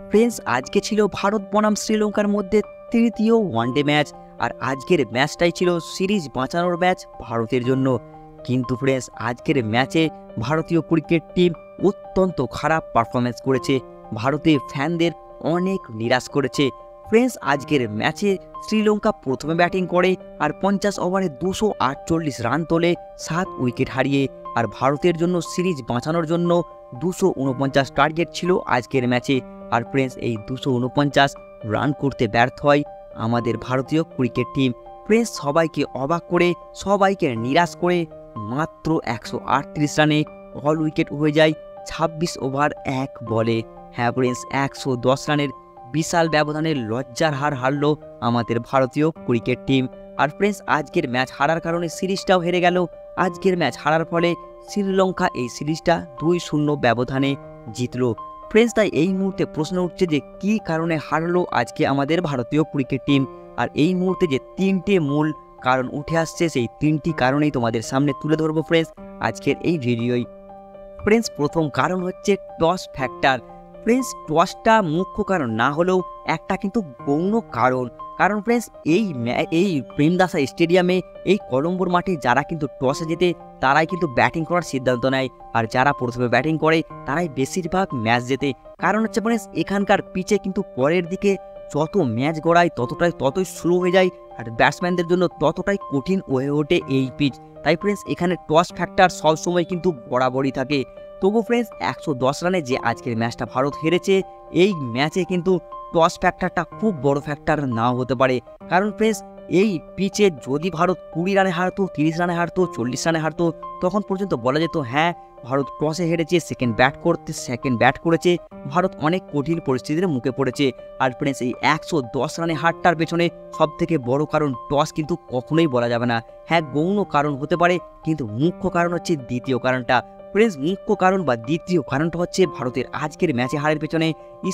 Friends, আজকে ছিল ভারত বনাম শ্রীলঙ্কার মধ্যে তৃতীয় ওয়ানডে ম্যাচ। আর আজকের ম্যাচটাই ছিল সিরিজ বাঁচানোর ম্যাচ ভারতের জন্য। কিন্তু ফ্রেন্ডস, আজকের ম্যাচে ভারতীয় ক্রিকেট টিম অত্যন্ত খারাপ পারফরমেন্স করেছে, ভারতের ফ্যানদের অনেক নিরাশ করেছে। ফ্রেন্ডস, আজকের ম্যাচে শ্রীলঙ্কা প্রথমে ব্যাটিং করে আর 50 ওভারে 248 রান তোলে 7 উইকেট হারিয়ে। আর ভারতের জন্য সিরিজ বাঁচানোর জন্য 249 টার্গেট ছিল আজকের ম্যাচে। আর ফ্রেন্ডস, এই 249 রান করতে ব্যর্থ হয় আমাদের ভারতীয় ক্রিকেট টিম। ফ্রেন্ডস, সবাইকে অবাক করে, সবাইকে নিরাশ করে মাত্র 138 রানে অল উইকেট হয়ে যায় 26 ওভার 1 বলে। হ্যাঁ ফ্রেন্ডস, 110 রানের বিশাল ব্যবধানে লজ্জার হার হারলো আমাদের ভারতীয় ক্রিকেট টিম। আর ফ্রেন্ডস, আজকের ম্যাচ হারার কারণে সিরিজটাও হেরে গেল। আজকের ম্যাচ হারার ফলে শ্রীলঙ্কা এই সিরিজটা 2-0 ব্যবধানে জিতলো। ফ্রেন্ডস, তাই এই মুহূর্তে প্রশ্ন উঠছে যে কী কারণে হারলো আজকে আমাদের ভারতীয় ক্রিকেট টিম। আর এই মুহূর্তে যে 3টে মূল কারণ উঠে আসছে, সেই 3টি কারণেই তোমাদের সামনে তুলে ধরবো ফ্রেন্ডস আজকের এই ভিডিওয়। ফ্রেন্ডস, প্রথম কারণ হচ্ছে টস ফ্যাক্টর। ফ্রেন্ডস, টসটা মুখ্য কারণ না হলেও একটা কিন্তু গৌণ কারণ ফ্রেন্ডস, এই প্রেমদাসা স্টেডিয়ামে, এই কলম্বোর মাঠে যারা কিন্তু টসে জেতে তারাই কিন্তু ব্যাটিং করার সিদ্ধান্ত নেয়। আর যারা প্রথমে ব্যাটিং করে তারাই বেশিরভাগ ম্যাচ জেতে। কারণ হচ্ছে ফ্রেন্ডস, এখানকার পিচে কিন্তু পরের দিকে যত ম্যাচ গড়ায় ততই স্লো হয়ে যায়, আর ব্যাটসম্যানদের জন্য ততটাই কঠিন হয়ে ওঠে এই পিচ। তাই ফ্রেন্ডস, এখানে টস ফ্যাক্টর সবসময় কিন্তু বরাবরই থাকে। তবু ফ্রেন্ডস, 110 রানে যে আজকের ম্যাচটা ভারত হেরেছে, এই ম্যাচে কিন্তু টস ফ্যাক্টরটা খুব বড় ফ্যাক্টর নাও হতে পারে। কারণ ফ্রেন্ডস, এই পিচে যদি ভারত 20 রানে হারতো, 30 রানে হারতো, 40 রানে হারতো, তখন পর্যন্ত বলা যেত হ্যাঁ ভারত টসে হেরেছে, সেকেন্ড ব্যাট করেছে, ভারত অনেক কঠিন পরিস্থিতির মুখে পড়েছে। আর ফ্রেন্ডস, এই 110 রানে হারটার পেছনে সব থেকে বড় কারণ টস কিন্তু কখনোই বলা যাবে না। হ্যাঁ, গৌণ কারণ হতে পারে, কিন্তু মুখ্য কারণ হচ্ছে দ্বিতীয় কারণটা। ফ্রেন্ডস, মুখ্য কারণ বা দ্বিতীয় কারণটা হচ্ছে ভারতের আজকের ম্যাচে হারের পেছনে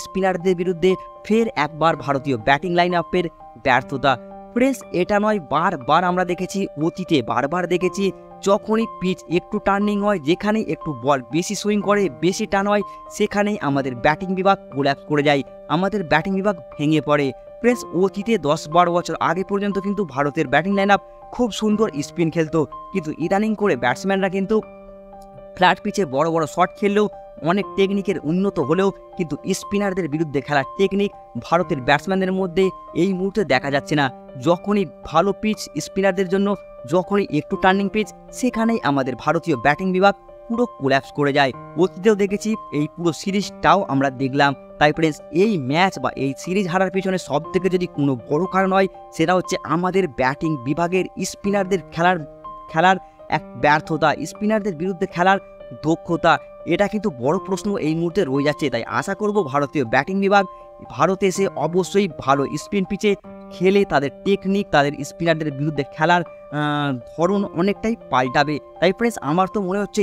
স্পিনারদের বিরুদ্ধে ফের একবার ভারতীয় ব্যাটিং লাইন আপের ব্যর্থতা। ফ্রেন্ডস, এটা নয়, বারবার আমরা দেখেছি, অতীতে বারবার দেখেছি, যখনই পিচ একটু টার্নিং হয়, যেখানেই একটু বল বেশি সুইং করে, বেশি টান হয়, সেখানেই আমাদের ব্যাটিং বিভাগ কোল্যাপস করে যায়, আমাদের ব্যাটিং বিভাগ ভেঙে পড়ে। ফ্রেন্ডস, অতীতে 10-12 বছর আগে পর্যন্ত কিন্তু ভারতের ব্যাটিং লাইন আপ খুব সুন্দর স্পিন খেলতো, কিন্তু ইদানিং করে ব্যাটসম্যানরা কিন্তু ফ্ল্যাট পিচে বড় বড় শট খেললেও, অনেক টেকনিকের উন্নত হলেও কিন্তু স্পিনারদের বিরুদ্ধে খেলার টেকনিক ভারতের ব্যাটসম্যানদের মধ্যে এই মুহূর্তে দেখা যাচ্ছে না। যখনই ভালো পিচ স্পিনারদের জন্য, যখনই একটু টার্নিং পিচ, সেখানেই আমাদের ভারতীয় ব্যাটিং বিভাগ পুরো কোল্যাপস করে যায়। অতীতেও দেখেছি, এই পুরো সিরিজটাও আমরা দেখলাম। তাই ফ্রেন্ডস, এই ম্যাচ বা এই সিরিজ হারার পিছনে সব থেকে যদি কোনো বড় কারণ হয়, সেটা হচ্ছে আমাদের ব্যাটিং বিভাগের স্পিনারদের খেলার এক ব্যর্থতা, স্পিনারদের বিরুদ্ধে খেলার দক্ষতা। এটা কিন্তু বড় প্রশ্ন এই মুহূর্তে রয়ে যাচ্ছে। তাই আশা করব ভারতীয় ব্যাটিং বিভাগ ভারতে এসে অবশ্যই ভালো স্পিন পিচে খেলে তাদের টেকনিক, তাদের স্পিনারদের বিরুদ্ধে খেলার ধরন অনেকটাই পাল্টাবে। তাই ফ্রেন্ডস, আমার তো মনে হচ্ছে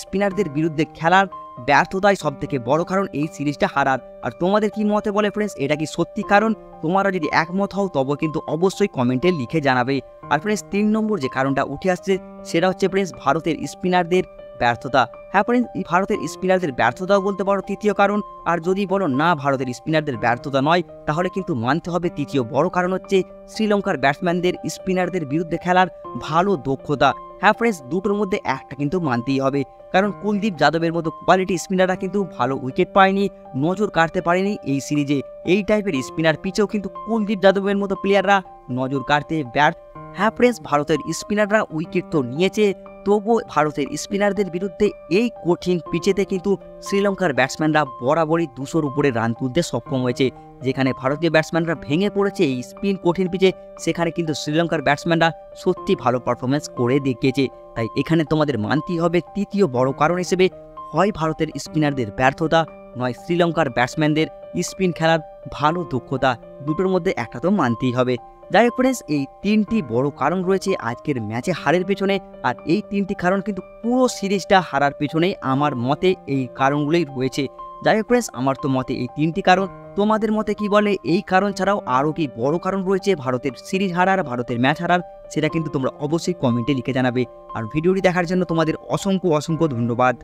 স্পিনারদের বিরুদ্ধে খেলার ব্যর্থতাই সব থেকে বড় কারণ এই সিরিজটা হারার। আর তোমাদের কি মতে বলে ফ্রেন্ডস, এটা কি সত্যি কারণ? তোমরা যদি একমত হও তবে কিন্তু অবশ্যই কমেন্টে লিখে জানাবে। আর ফ্রেন্ডস, 3 নম্বর যে কারণটা উঠে আসছে, সেটা হচ্ছে ফ্রেন্ডস ভারতের স্পিনারদের ব্যর্থতা। হ্যাঁ ফ্রেন্ডস, ভারতের স্পিনারদের ব্যর্থতাও বলতে পারো তৃতীয় কারণ। আর যদি বলো না ভারতের স্পিনারদের ব্যর্থতা নয়, তাহলে কিন্তু মানতে হবে তৃতীয় বড় কারণ হচ্ছে শ্রীলঙ্কার ব্যাটসম্যানদের স্পিনারদের বিরুদ্ধে খেলার ভালো দক্ষতা। হ্যাঁ ফ্রেন্ডস, দুটোর মধ্যে একটা কিন্তু মানতেই হবে। কারণ কুলদীপ যাদবের মতো কোয়ালিটি স্পিনাররা কিন্তু ভালো উইকেট পায়নি, নজর কাটতে পারেনি এই সিরিজে। এই টাইপের স্পিনার পিচেও কিন্তু কুলদীপ যাদবের মতো প্লেয়াররা নজর কাটতে ব্যর্থ। হ্যাঁ ফ্রেন্ডস, ভারতের স্পিনাররা উইকেট তো নিয়েছে, তবুও ভারতের স্পিনারদের বিরুদ্ধে এই কঠিন পিচেতে কিন্তু শ্রীলঙ্কার ব্যাটসম্যানরা বরাবরই 200-র উপরে রান তুলতে সক্ষম হয়েছে। যেখানে ভারতীয় ব্যাটসম্যানরা ভেঙে পড়েছে এই স্পিন কঠিন পিচে, সেখানে কিন্তু শ্রীলঙ্কার ব্যাটসম্যানরা সত্যি ভালো পারফরমেন্স করে দেখিয়েছে। তাই এখানে তোমাদের মানতেই হবে তৃতীয় বড় কারণ হিসেবে হয় ভারতের স্পিনারদের ব্যর্থতা, নয় শ্রীলঙ্কার ব্যাটসম্যানদের স্পিন খেলার ভালো দক্ষতা। দুটোর মধ্যে একটা তো মানতেই হবে। যাই হোক ফ্রেন্ডস, এই 3টি বড় কারণ রয়েছে আজকের ম্যাচে হারের পেছনে। আর এই 3টি কারণ কিন্তু পুরো সিরিজটা হারার পেছনেই আমার মতে এই কারণগুলোই রয়েছে। যাই হোক ফ্রেন্ডস, আমার তো মতে এই 3টি কারণ। তোমাদের মতে কি বলে? এই কারণ ছাড়াও আরও কি বড় কারণ রয়েছে ভারতের সিরিজ হারার, ভারতের ম্যাচ হারার? সেটা কিন্তু তোমরা অবশ্যই কমেন্টে লিখে জানাবে। আর ভিডিওটি দেখার জন্য তোমাদের অসংখ্য ধন্যবাদ।